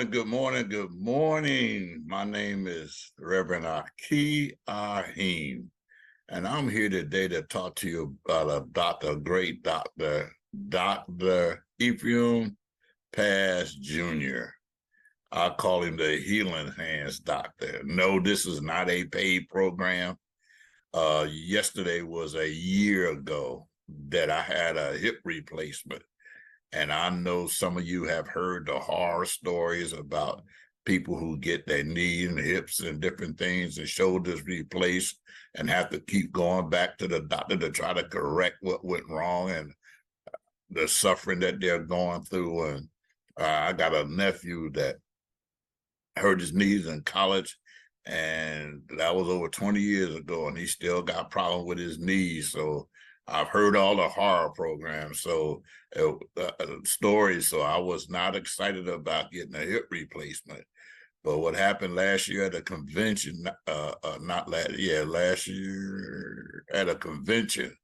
morning, good morning, good morning. My name is Reverend Aki Ahim, and I'm here today to talk to you about a great doctor, Dr. Efrain Paz Jr. I call him the Healing Hands Doctor. No, this is not a paid program. Yesterday was a year ago that I had a hip replacement. And I know some of you have heard the horror stories about people who get their knees and hips and different things and shoulders replaced and have to keep going back to the doctor to try to correct what went wrong and the suffering that they're going through. And I got a nephew that hurt his knees in college, and that was over 20 years ago, and he still got problems with his knees. So I've heard all the horror programs, stories. So I was not excited about getting a hip replacement. But what happened last year at a convention, last year at a convention,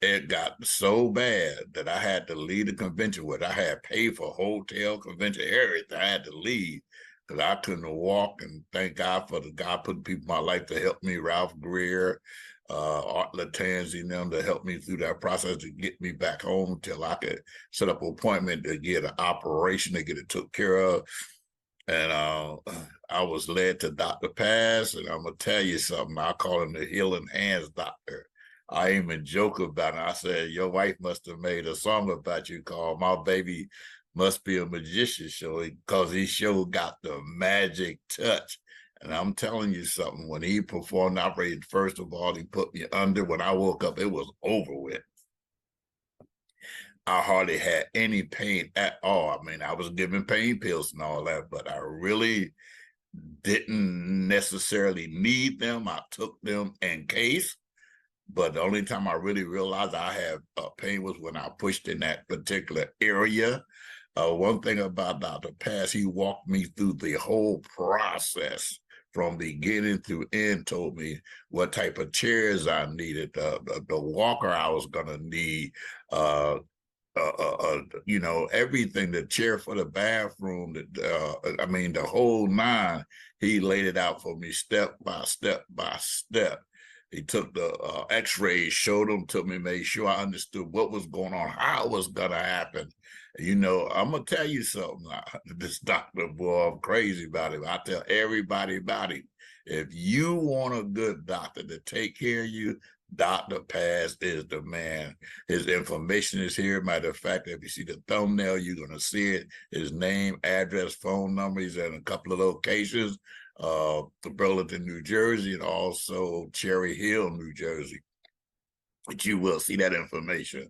it got so bad that I had to leave the convention with. I had paid for hotel, convention, everything. I had to leave because I couldn't walk. And thank God for the God putting people in my life to help me, Ralph Greer, Art Latanzi, and them to help me through that process to get me back home till I could set up an appointment to get an operation to get it took care of. And I was led to Dr. Paz, and I'm going to tell you something. I call him the Healing Hands Doctor. I even joke about it. I said, your wife must have made a song about you called My Baby Must Be a Magician Show, because he sure got the magic touch. And I'm telling you something, when he performed operation, first of all, he put me under. When I woke up, it was over with. I hardly had any pain at all. I mean, I was given pain pills and all that, but I really didn't necessarily need them. I took them in case. But the only time I really realized I had pain was when I pushed in that particular area. One thing about Dr. Paz, he walked me through the whole process from beginning to end, told me what type of chairs I needed, the walker I was going to need, everything, the chair for the bathroom, the whole nine. He laid it out for me step by step by step. He took the x-rays, showed them to me, made sure I understood what was going on, how it was going to happen. I'm going to tell you something. This doctor, boy, I'm crazy about him. I tell everybody about him. If you want a good doctor to take care of you, Dr. Paz is the man. His information is here. Matter of fact, if you see the thumbnail, you're going to see it. His name, address, phone number. He's in a couple of locations. Burlington, New Jersey, and also Cherry Hill, New Jersey. But you will see that information.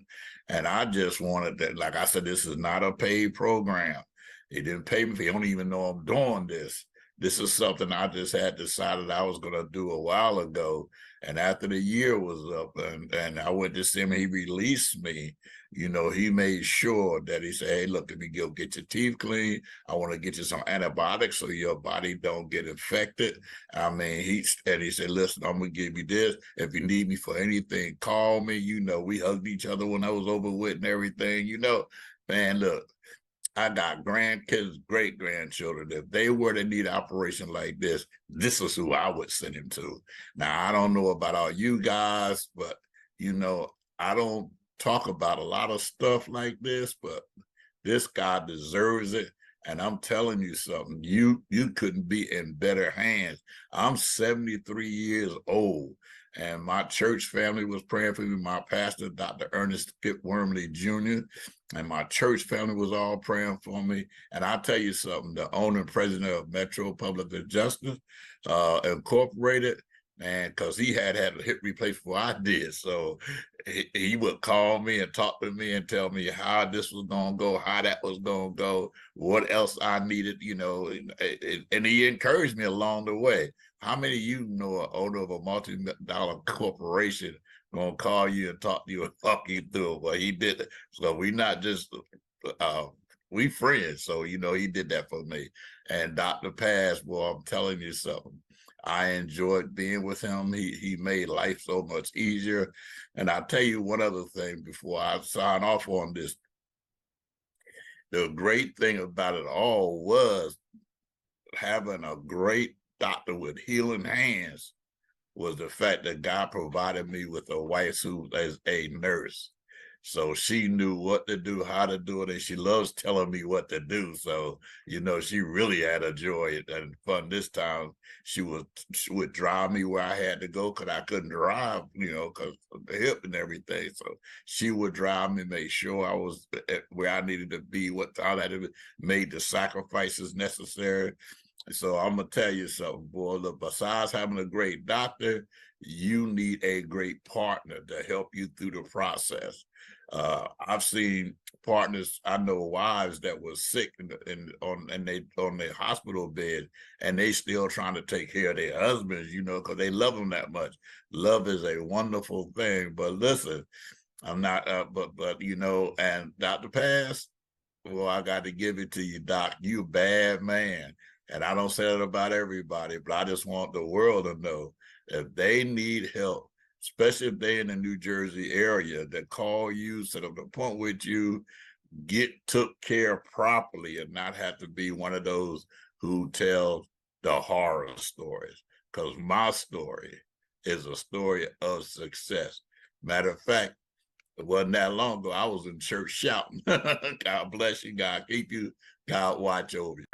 And I just wanted that, like I said, this is not a paid program. He didn't pay me. He don't even know I'm doing this. This is something I just had decided I was going to do a while ago. And after the year was up and I went to see him, he released me. He made sure that he said, hey, look, if you go get your teeth clean, I want to get you some antibiotics so your body don't get infected. I mean, he said, listen, I'm going to give you this. If you need me for anything, call me. We hugged each other when I was over with and everything. Man, look. I got grandkids, great-grandchildren. If they were to need an operation like this is who I would send him to. Now, I don't know about all you guys, but, I don't talk about a lot of stuff like this, but this guy deserves it. And I'm telling you something, you couldn't be in better hands. I'm 73 years old, and my church family was praying for me. My pastor, Dr. Ernest Skip Wormley Jr., and my church family was all praying for me. And I'll tell you something, the owner and president of Metro Public Justice Incorporated, man, because he had a hip replacement before I did. So he would call me and talk to me and tell me how this was going to go, how that was going to go, what else I needed, and he encouraged me along the way. How many of you know an owner of a multi-dollar corporation going to call you and talk to you and talk you through it? Well, he did it. So we not just, we friends. So, he did that for me. And Dr. Paz, well, I'm telling you something. I enjoyed being with him. He made life so much easier. And I'll tell you one other thing before I sign off on this. the great thing about it all was having a great doctor with healing hands was the fact that God provided me with a wife who is a nurse. So she knew what to do, how to do it, and she loves telling me what to do. So, she really had a joy and fun this time. She would drive me where I had to go because I couldn't drive, because of the hip and everything. So she would drive me, make sure I was at where I needed to be, what time I had made the sacrifices necessary. So I'm gonna tell you something, boy. Look, besides having a great doctor, you need a great partner to help you through the process. I've seen partners. I know wives that were sick on their hospital bed, and they still trying to take care of their husbands, because they love them that much. Love is a wonderful thing. But listen, I'm not. And Dr. Paz, well, I got to give it to you, Doc. You a bad man. And I don't say that about everybody, but I just want the world to know if they need help, especially if they're in the New Jersey area, that call you, set up an appointment with you, get took care of properly, and not have to be one of those who tell the horror stories. Because my story is a story of success. Matter of fact, it wasn't that long ago, I was in church shouting, God bless you, God keep you, God watch over you.